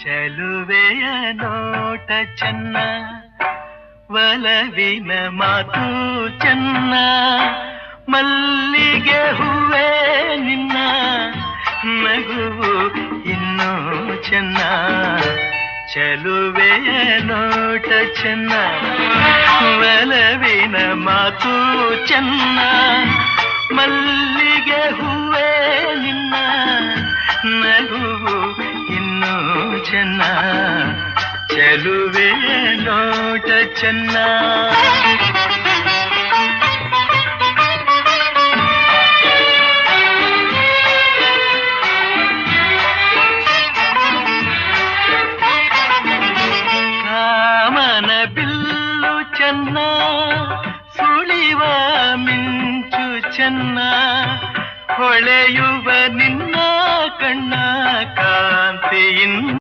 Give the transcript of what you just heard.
ಚೆಲುವೆಯ ನೋಟ ಚೆನ್ನ, ಒಲವಿನ ಮಾತು ಚೆನ್ನ, ಮಲ್ಲಿಗೆ ಹೂವೇ ನಿನ್ನ ನಗುವು ಇನ್ನೂ ಚೆನ್ನ. ಚೆಲುವೆಯ ನೋಟ ಚೆನ್ನ, ಒಲವಿನ ಮಾತು ಚೆನ್ನ, ಮಲ್ಲಿಗೆ ಹೂವೇ ನಿನ್ನ ನಗುವು ಇನ್ನೂ ಚೆನ್ನ. ಚೆಲುವೆಯ ನೋಟ ಚೆನ್ನ. ಕಾಮನ ಬಿಲ್ಲು ಚೆನ್ನ, ಸುಳಿವ ಮಿಂಚು ಚೆನ್ನ, ಹೊಳೆಯುವ ನಿನ್ನ ಕಣ್ಣ ಕಾಂತಿಯಿಂದ